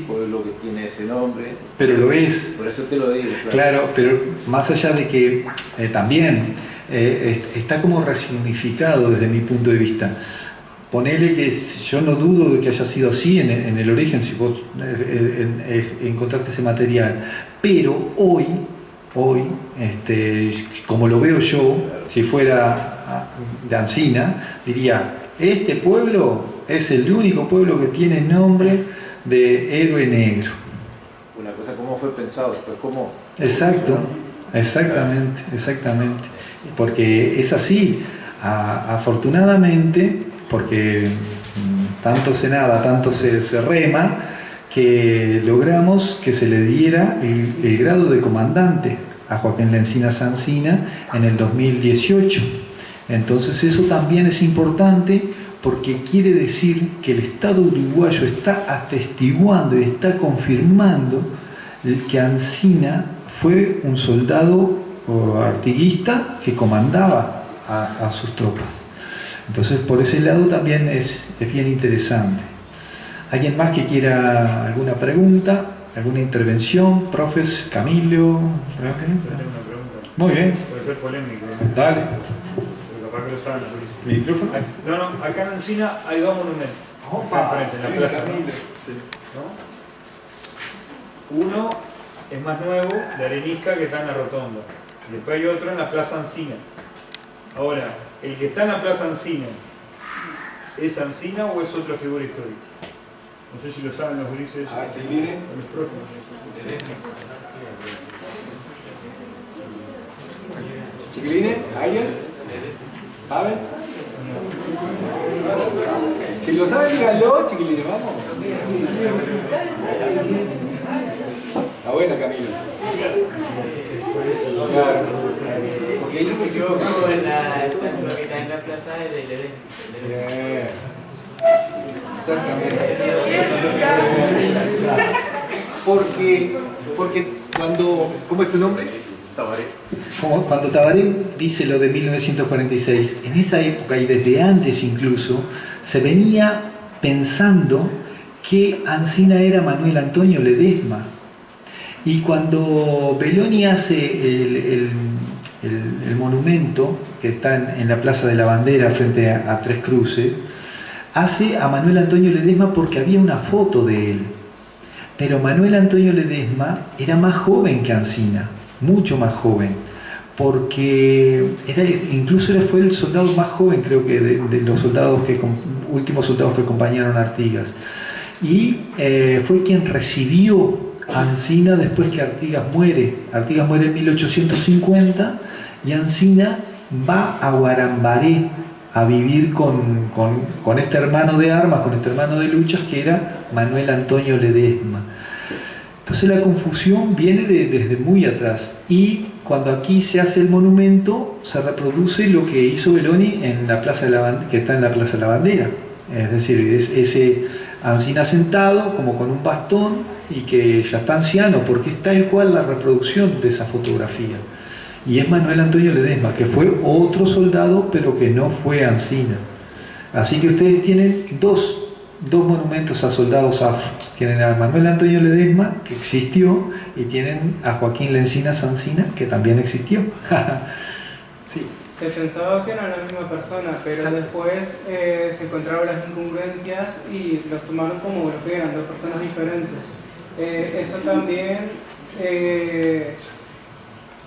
pueblo que tiene ese nombre. Pero lo es. Por eso te lo digo. Claro, pero más allá de que también está como resignificado desde mi punto de vista. Ponele que yo no dudo de que haya sido así en el origen, si vos encontraste ese material. Pero hoy, como lo veo yo, si fuera de Ancina, diría, este pueblo es el único pueblo que tiene nombre de héroe negro. Una cosa, ¿cómo fue pensado? Después, ¿cómo? Exacto, exactamente. Porque es así, afortunadamente, porque tanto se nada, tanto se rema, que logramos que se le diera el grado de comandante a Joaquín Lencinas Ancina en el 2018. Entonces eso también es importante porque quiere decir que el Estado uruguayo está atestiguando y está confirmando que Ancina fue un soldado artiguista que comandaba a sus tropas. Entonces por ese lado también es bien interesante. ¿Alguien más que quiera alguna pregunta, alguna intervención? Profes, Camilo. Yo tengo una pregunta. Muy bien. Puede ser polémico, ¿no? Dale. Pero capaz que lo saben, Luis. ¿Micrófono? No, acá en Ancina hay 2 monumentos. Enfrente, en la plaza. ¿No? Uno es más nuevo, de arenisca, que está en la rotonda. Después hay otro en la Plaza Ancina. Ahora, el que está en la Plaza Ancina, ¿es Ancina o es otra figura histórica? No sé si lo saben los gurises. Los profes. Chiquilines, ¿alguien? ¿Saben? Si lo saben, díganlo, chiquilines, vamos. Está bueno, Camilo. Claro. Porque hay que se en la plaza de Ledesma. Bien. Exactamente. Porque cuando... ¿Cómo es tu nombre? Tabaré. Cuando Tabaré dice lo de 1946, en esa época y desde antes incluso, se venía pensando que Ancina era Manuel Antonio Ledesma. Y cuando Belloni hace el monumento que está en la Plaza de la Bandera frente a Tres Cruces, hace a Manuel Antonio Ledesma porque había una foto de él. Pero Manuel Antonio Ledesma era más joven que Ancina, mucho más joven, porque incluso fue el soldado más joven, creo que, de los últimos soldados que acompañaron a Artigas. Y fue quien recibió a Ancina después que Artigas muere. Artigas muere en 1850 y Ancina va a Guarambaré a vivir con este hermano de armas, con este hermano de luchas que era Manuel Antonio Ledesma. Entonces la confusión viene desde muy atrás, y cuando aquí se hace el monumento se reproduce lo que hizo Belloni en la Plaza de la Bandera, que está en la Plaza de la Bandera, es decir, es ese Ancina sentado como con un bastón y que ya está anciano, porque es tal cual la reproducción de esa fotografía. Y es Manuel Antonio Ledesma, que fue otro soldado, pero que no fue Ancina. Así que ustedes tienen dos monumentos a soldados afro. Tienen a Manuel Antonio Ledesma, que existió, y tienen a Joaquín Lencinas Ancina, que también existió. Sí. Se pensaba que eran la misma persona, pero después se encontraron las incongruencias y los tomaron como lo que eran, dos personas diferentes. Eso también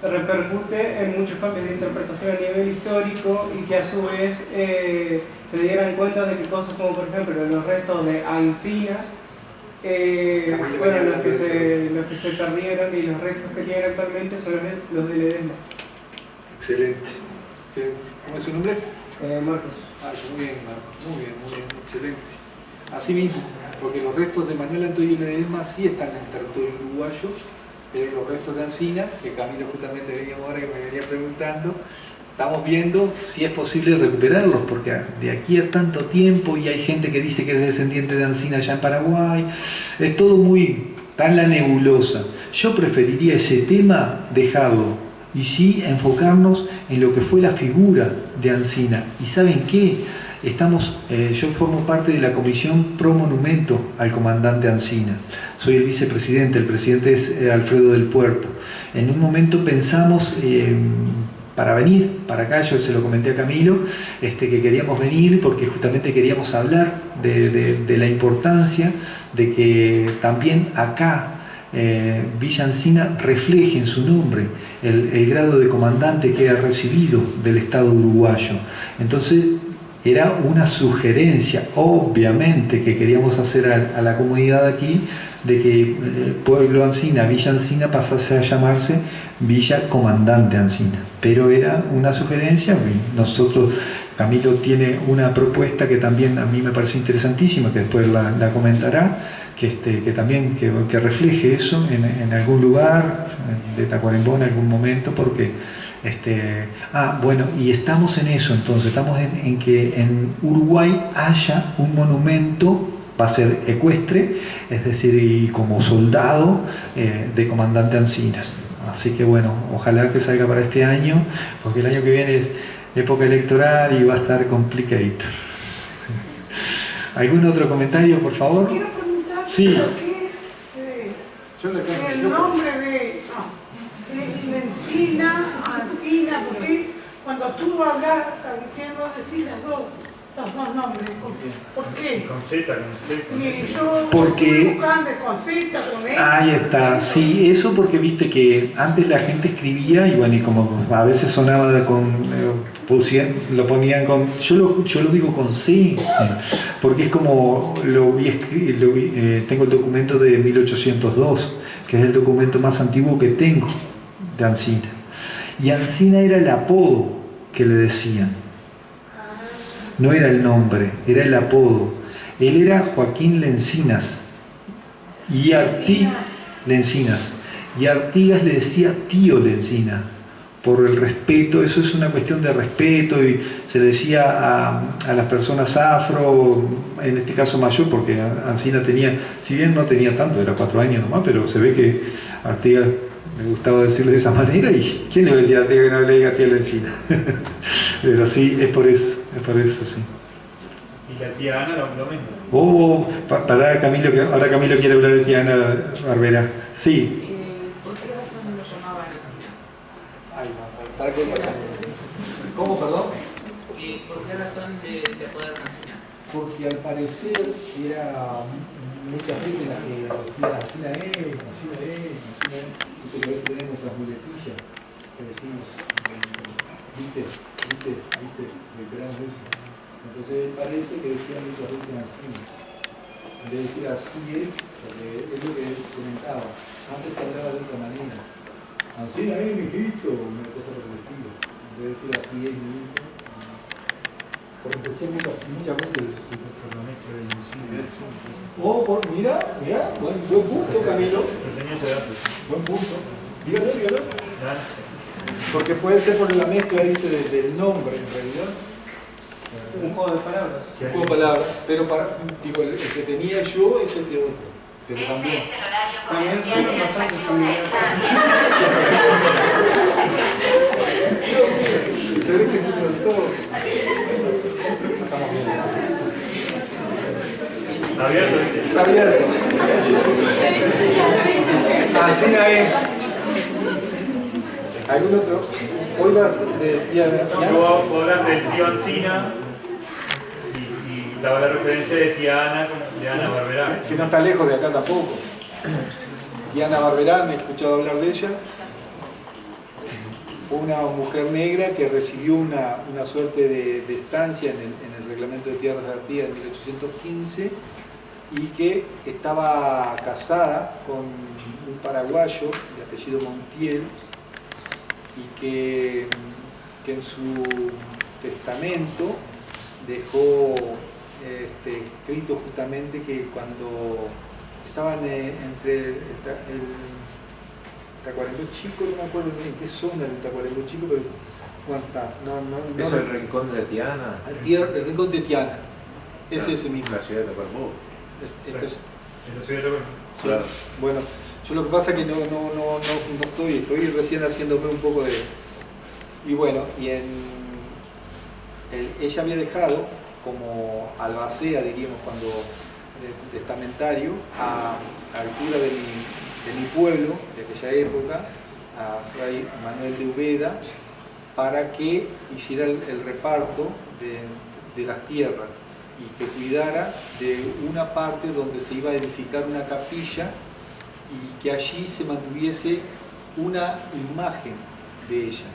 repercute en muchos cambios de interpretación a nivel histórico, y que a su vez se dieran cuenta de que cosas como, por ejemplo, los restos de Ancina fueron los que se perdieron, y los restos que tienen actualmente son los de Ledesma. Excelente. ¿Cómo es su nombre? Marcos. Muy bien, Marcos. Muy bien, excelente. Así mismo, porque los restos de Manuel Antonio Ledesma sí están en el territorio uruguayo, pero los restos de Ancina, que Camilo justamente veníamos ahora, que me venía preguntando, estamos viendo si es posible recuperarlos, porque de aquí a tanto tiempo, y hay gente que dice que es descendiente de Ancina allá en Paraguay, es todo está en la nebulosa. Yo preferiría ese tema dejarlo, y sí enfocarnos en lo que fue la figura de Ancina. ¿Y saben qué? Yo formo parte de la comisión pro monumento al comandante Ancina. Soy el vicepresidente, el presidente es Alfredo del Puerto. En un momento pensamos para venir para acá, yo se lo comenté a Camilo, que queríamos venir porque justamente queríamos hablar de la importancia de que también acá Villa Ancina refleje en su nombre el grado de comandante que ha recibido del Estado uruguayo. Entonces era una sugerencia, obviamente, que queríamos hacer a la comunidad aquí, de que Pueblo Ancina, Villa Ancina, pasase a llamarse Villa Comandante Ancina. Pero era una sugerencia. Nosotros, Camilo tiene una propuesta que también a mí me parece interesantísima, que después la comentará, que también que refleje eso en algún lugar de Tacuarembó en algún momento, porque bueno, y estamos en eso. Entonces estamos en que en Uruguay haya un monumento, va a ser ecuestre, es decir, y como soldado de comandante Ancina. Así que bueno, ojalá que salga para este año, porque el año que viene es época electoral y va a estar complicated. ¿Algún otro comentario, por favor? Quiero preguntar Sí. por qué el nombre de Ancina, porque cuando tú hablas, estás diciendo decir los dos nombres. ¿Por qué? Con Z, Y yo Porque- buscando con Z, con X. Ahí está, sí, eso porque viste que antes la gente escribía y bueno, y como a veces sonaba lo ponían con, yo lo digo con C, porque es como tengo el documento de 1802, que es el documento más antiguo que tengo de Ancina. Y Ancina era el apodo que le decían. No era el nombre, era el apodo. Él era Joaquín Lencinas. Y Lencinas. Y Artigas le decía tío Lencina, por el respeto. Eso es una cuestión de respeto, y se le decía a las personas afro, en este caso mayor, porque Ancina tenía, si bien no tenía tanto, era 4 años nomás, pero se ve que Artigas le gustaba decirle de esa manera, y ¿quién le va a decir a Artigas que no le diga tío Lencina? Pero sí, es por eso, sí. Y la tía Ana lo mismo. Pará, Camilo, que ahora Camilo quiere hablar de tía Ana Barbera. Sí. ¿Por qué razón lo llamaban Encina? ¿Para qué? ¿Cómo, perdón? ¿Por qué razón de poder Encina? Porque al parecer era muchas veces la que decía Ancina y que tenemos nuestras muletillas que decimos, viste, reiteramos eso. Entonces parece que decía muchas veces Ancina. En vez de decir así es, porque es lo que él comentaba. Antes se hablaba de otra manera. Ancina mijito, una cosa por el estilo. En vez de decir así es, mi hijo. Porque decía muchas veces mira, buen punto, Camilo. Buen punto. Dígalo. Porque puede ser por la mezcla, dice, del nombre, en realidad. Un juego de palabras. Un juego de palabras, pero digo, el que tenía yo es el de otro. Pero también. También son bastante similares. Se ve que se soltó. Estamos bien. Está abierto, ¿viste? Está abierto. Ancina es. ¿Algún otro? Olga de tía. Vos hablaste del tío Ancina y daba la referencia de tía Ana, de Ana Barberá. Que no está lejos de acá tampoco. Tía Ana Barberá, me he escuchado hablar de ella. Fue una mujer negra que recibió una suerte de estancia en el reglamento de tierras de Artigas en 1815 y que estaba casada con un paraguayo de apellido Montiel y que en su testamento dejó escrito justamente que cuando estaban entre el Tacuarembó Chico, no me acuerdo en qué zona del Tacuarembó Chico, pero bueno, está, no. ¿Es el rincón de la Tiana? El rincón de Tiana, es ese mismo. La ciudad de Tacuarembó. ¿En la ciudad de Tacuarembó? Claro. Bueno, yo lo que pasa es que no estoy recién haciéndome un poco de... Y bueno, ella había dejado como albacea, diríamos, cuando testamentario, al cura de mi pueblo, de aquella época, a Fray Manuel de Ubeda, para que hiciera el reparto de las tierras y que cuidara de una parte donde se iba a edificar una capilla y que allí se mantuviese una imagen de ella.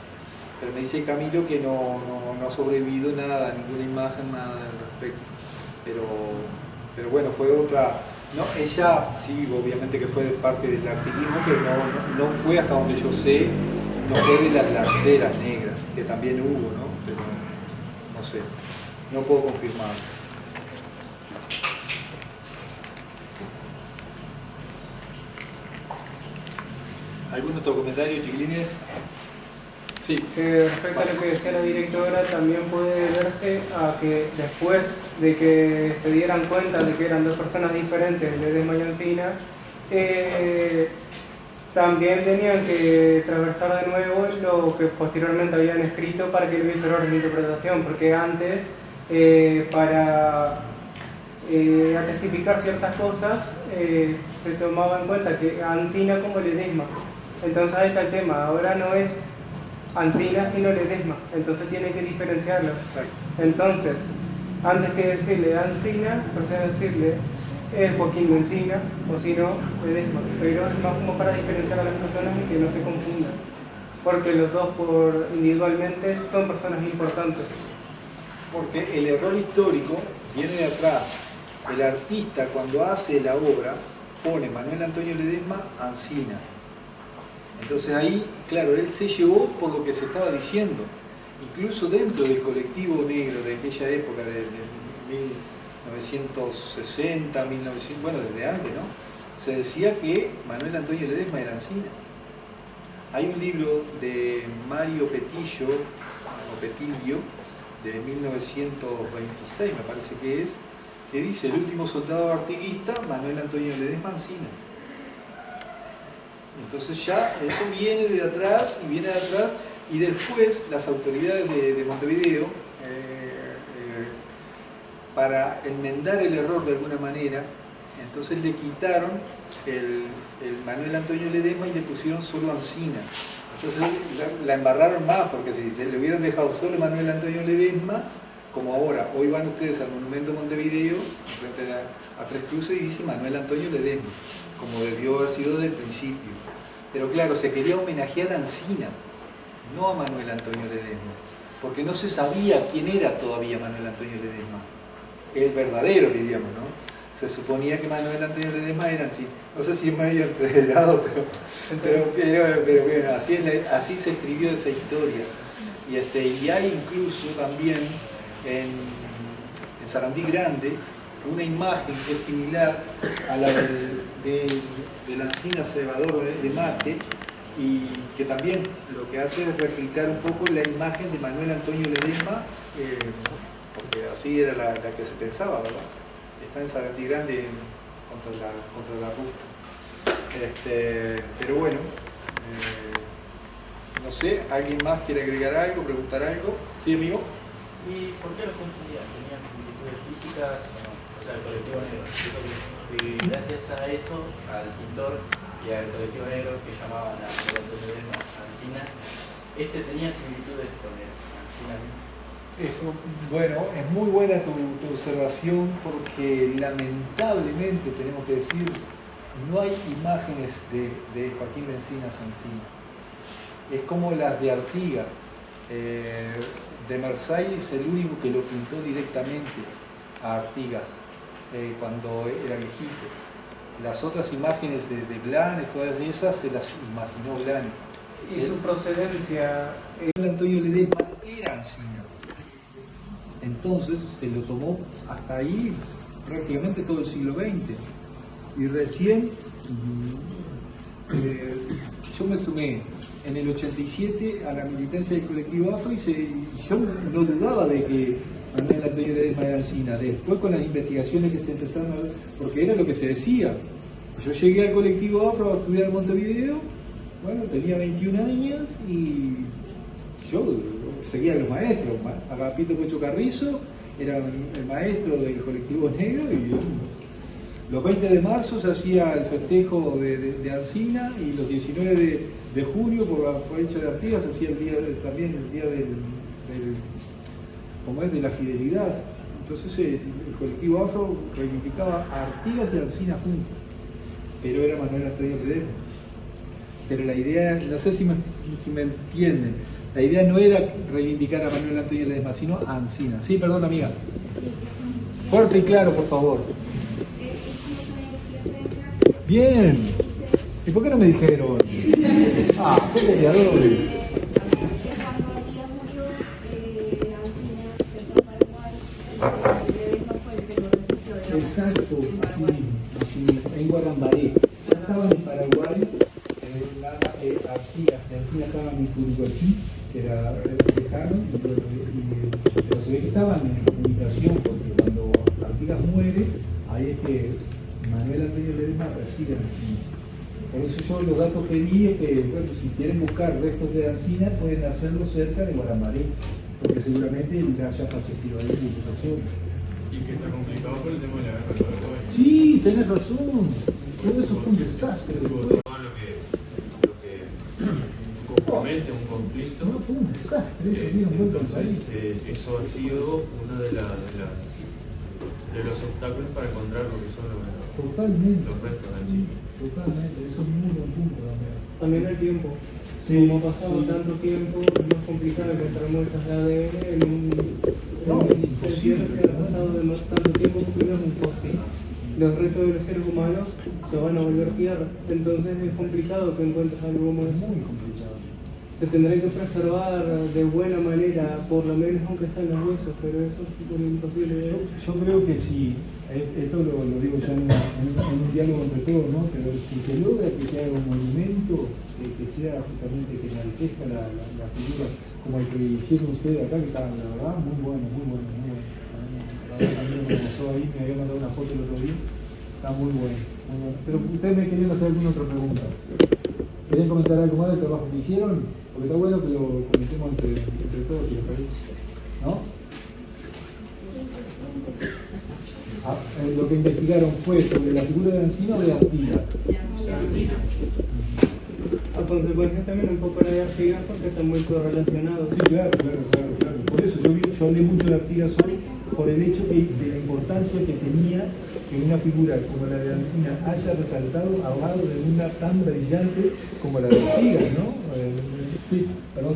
Pero me dice Camilo que no ha sobrevivido nada, ninguna imagen, nada al respecto. Pero bueno, fue otra... No, ella sí, obviamente que fue de parte del artiguismo, pero no fue, hasta donde yo sé, no fue de las lanceras negras, que también hubo, ¿no? Pero no sé, no puedo confirmar. ¿Algún otro comentario, chiquilines? Sí. Respecto a lo que decía la directora, también puede verse a que después de que se dieran cuenta de que eran dos personas diferentes, Ledesma y Ancina, también tenían que atravesar de nuevo lo que posteriormente habían escrito para que hubiese errores de interpretación, porque antes, para testificar ciertas cosas, se tomaba en cuenta que Ancina como Ledesma. Entonces ahí está el tema, ahora no es Ancina sino Ledesma, entonces tiene que diferenciarlo. Exacto. Entonces, antes que decirle Ancina, procede a decirle Joaquín Lencina o si no Ledesma, pero es más como para diferenciar a las personas y que no se confundan, porque los dos individualmente son personas importantes. Porque el error histórico viene de atrás. El artista, cuando hace la obra, pone Manuel Antonio Ledesma Ancina. Entonces ahí, claro, él se llevó por lo que se estaba diciendo. Incluso dentro del colectivo negro de aquella época, de 1960, 1900, bueno, desde antes, ¿no? Se decía que Manuel Antonio Ledesma era Ancina. Hay un libro de Mario Petillo, o Petillo, de 1926, me parece que es, que dice: el último soldado artiguista, Manuel Antonio Ledesma Ancina. Entonces ya eso viene de atrás y viene de atrás, y después las autoridades de Montevideo, para enmendar el error de alguna manera, entonces le quitaron el Manuel Antonio Ledesma y le pusieron solo Ancina. Entonces la embarraron más, porque si se le hubieran dejado solo Manuel Antonio Ledesma, como ahora, hoy van ustedes al Monumento Montevideo, frente a Tres Cruces, y dice Manuel Antonio Ledesma, como debió haber sido desde el principio. Pero claro, se quería homenajear a Ancina, no a Manuel Antonio Ledesma, porque no se sabía quién era todavía Manuel Antonio Ledesma, el verdadero, diríamos, ¿no? Se suponía que Manuel Antonio Ledesma era Ancina. No sé si es medio enterado, pero bueno, así se escribió esa historia. Y hay incluso también en Sarandí Grande una imagen que es similar a la de la Ancina cebador de mate, y que también lo que hace es replicar un poco la imagen de Manuel Antonio Ledesma, porque así era la que se pensaba, ¿verdad? Está en Sarandí Grande contra la ruta. Pero bueno, no sé, ¿alguien más quiere agregar algo, preguntar algo? ¿Sí, amigo? ¿Y por qué los confundían? ¿Tenían similitudes físicas? O sea, el colectivo negro. Y gracias a eso, al pintor y al colectivo negro que llamaban a Ancina, tenía similitudes con el Ancina. Bueno, es muy buena tu observación, porque lamentablemente tenemos que decir, no hay imágenes de Joaquín Encinas Ancina. Es como las de Artigas. De Marseille es el único que lo pintó directamente a Artigas cuando era viejito. Las otras imágenes de Blanes, todas esas se las imaginó Blanes. ¿Y su procedencia? Antonio Ledesma era Ancina. Entonces se lo tomó hasta ahí prácticamente todo el siglo XX. Y recién yo me sumé en el 87 a la militancia del colectivo Afro, y yo no dudaba de que Manuel Antonio Ledesma era Ancina. Después, con las investigaciones que se empezaron a ver, porque era lo que se decía. Yo llegué al colectivo Afro a estudiar en Montevideo, bueno, tenía 21 años y yo seguía a los maestros. Agapito Pocho Carrizo era el maestro del colectivo negro, y los 20 de marzo se hacía el festejo de Ancina, y los 19 de julio, por la fecha de Artigas, se hacía también el día de la fidelidad. Entonces el colectivo Afro reivindicaba a Artigas y a Ancina juntos, pero era Manuel Antonio Ledesma. Pero la idea, no sé si me entienden, la idea no era reivindicar a Manuel Antonio Ledesma, sino a Ancina. Sí, perdón, amiga. Fuerte y claro, por favor. Bien. ¿Y por qué no me dijeron? Ah, qué peleadores. Exacto, así, en Guarambaré. Ya estaban en Paraguay, Artigas y Ancina estaban en Curuguatí, que era lejano, pero se ve que estaban en comunicación, porque cuando Artigas muere, ahí es que Manuel Antonio Ledesma recibe a Ancina. Por eso yo los datos que di es que, bueno, si quieren buscar restos de Ancina, pueden hacerlo cerca de Guarambaré, porque seguramente él haya fallecido ahí en situación. Y que está complicado por el tema de la guerra de Paraguay. Sí, tenés razón. Todo eso fue un desastre. Todo lo que compromete un conflicto. No, fue un desastre. Entonces, eso ha sido uno de los obstáculos para encontrar lo que son los restos de Ancina. Totalmente, eso es muy buen punto también. También el tiempo. Sí, como ha pasado tanto tiempo, es más complicado encontrar muestras de ADN en un... No, es imposible. Que ha pasado tanto tiempo, porque no es un fósil. los restos de los seres humanos se van a volver tierra. Entonces es complicado que encuentres algo más. Es muy complicado. Se tendrá que preservar de buena manera, por lo menos aunque sean los huesos, pero eso es imposible. Yo creo que si, esto lo digo ya en un diálogo entre todos, ¿no? Pero si se logra que se haga un monumento que sea justamente que enaltezca la figura, como el que hicieron ustedes acá, que está, la verdad, muy bueno, muy bueno, muy bueno. También me gustó ahí, me había mandado una foto el otro día, está muy bueno, muy bueno. Pero ustedes me querían hacer alguna otra pregunta. ¿Querían comentar algo más del trabajo que hicieron? Porque está bueno que lo comentemos entre todos, si les parece, ¿no? Lo que investigaron fue sobre la figura de Ancina o de Artigas. A consecuencia también un poco la de Artigas porque están muy correlacionados. Sí, claro. Por eso yo hablé mucho de Artigas hoy, por el hecho de la importancia que tenía que una figura como la de Ancina haya resaltado al lado de una tan brillante como la de Artigas, ¿no? Sí, perdón.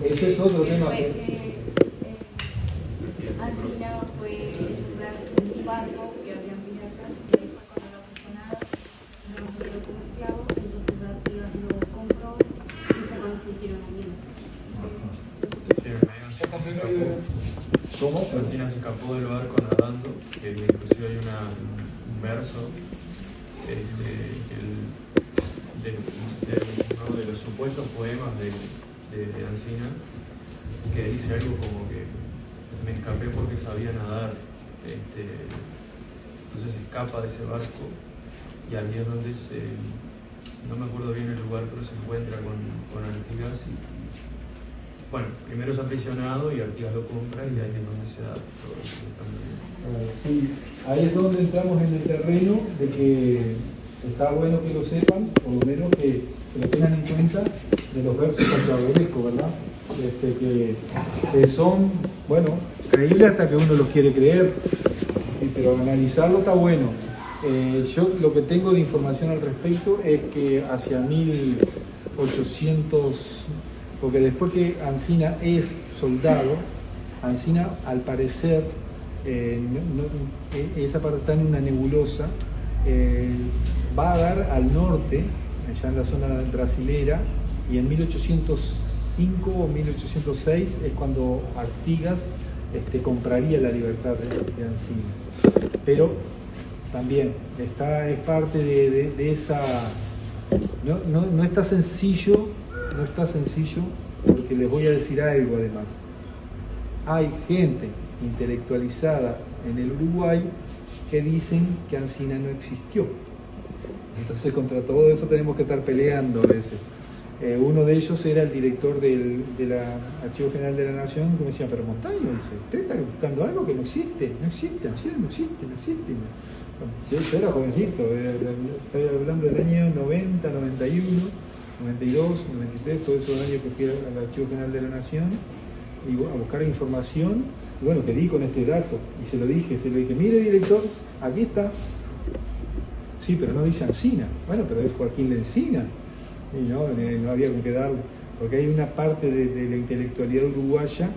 Ese es otro tema. Ancina fue un barco que habían piratas y después cuando lo aprisionaron lo pusieron como esclavo, entonces Artigas lo compró y se hicieron amigos. ¿Cómo? Ancina se escapó del barco nadando, que inclusive hay un verso uno de los supuestos poemas de Ancina, que dice algo como que me escapé porque sabía nadar. Entonces se escapa de ese barco y ahí es donde no me acuerdo bien el lugar, pero se encuentra con Artigas y bueno, primero es aprisionado y Artigas lo compra y ahí es donde se da todo eso. Sí, ahí es donde entramos en el terreno de que está bueno que lo sepan, por lo menos que lo tengan en cuenta de los versos contragorescos, ¿verdad? Que son, bueno, creíbles hasta que uno los quiere creer, pero analizarlo está bueno. Yo lo que tengo de información al respecto es que hacia 1800, porque después que Ancina es soldado, Ancina al parecer, esa parte está en una nebulosa, va a dar al norte, allá en la zona brasilera, y en 1805 o 1806 es cuando Artigas compraría la libertad de Ancina. Pero también es parte de esa... No está sencillo, porque les voy a decir algo además. Hay gente intelectualizada en el Uruguay que dicen que Ancina no existió. Entonces contra todo eso tenemos que estar peleando a veces. Uno de ellos era el director del Archivo General de la Nación, que me decía, pero Montaño, dice, usted está buscando algo que no existe, Ancina no existe. Bueno, yo era jovencito, estoy hablando del año 90, 91, 92, 93, todos esos años que fui al Archivo General de la Nación, y bueno, a buscar información, y bueno, que di con este dato, y se lo dije, mire director, aquí está. Sí, pero no dice Ancina. Bueno, pero es Joaquín Lencina. Y no había con qué darle. Porque hay una parte de la intelectualidad uruguaya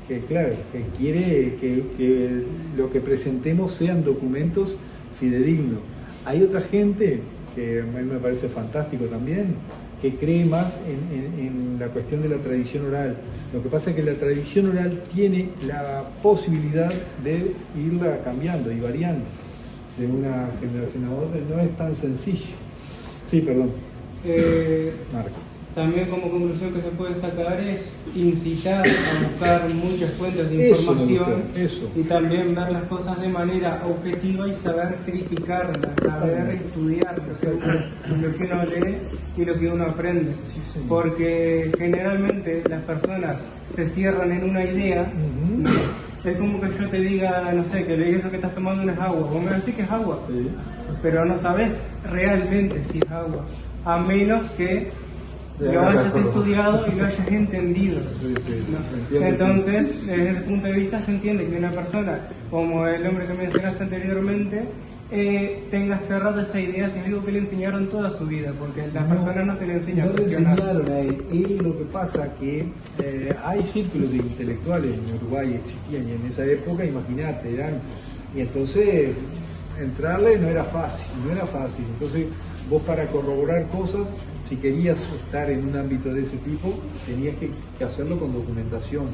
que, claro, que quiere que lo que presentemos sean documentos fidedignos. Hay otra gente, que a mí me parece fantástico también, que cree más en la cuestión de la tradición oral. Lo que pasa es que la tradición oral tiene la posibilidad de irla cambiando y variando de una generación a otra, no es tan sencillo. Sí, perdón. Marco. También como conclusión que se puede sacar es incitar a buscar muchas fuentes de información y también ver las cosas de manera objetiva y saber criticarlas, saber estudiar lo que uno lee y lo que uno aprende. Sí, porque generalmente las personas se cierran en una idea. Es como que yo te diga, no sé, que eso que estás tomando no es agua. Vos me decís que es agua, sí, pero no sabés realmente si es agua, a menos que lo hayas estudiado y lo hayas entendido. ¿No? Entonces, desde ese punto de vista se entiende que una persona, como el hombre que mencionaste anteriormente, tenga cerrada esa idea, si es algo que le enseñaron toda su vida, porque las No, personas no se le enseñan no a le cuestionar. enseñaron a él. Él lo que pasa que hay círculos de intelectuales en Uruguay, existían, y en esa época, imagínate, eran, y entonces entrarle no era fácil. Entonces vos, para corroborar cosas, si querías estar en un ámbito de ese tipo, tenías que hacerlo con documentación.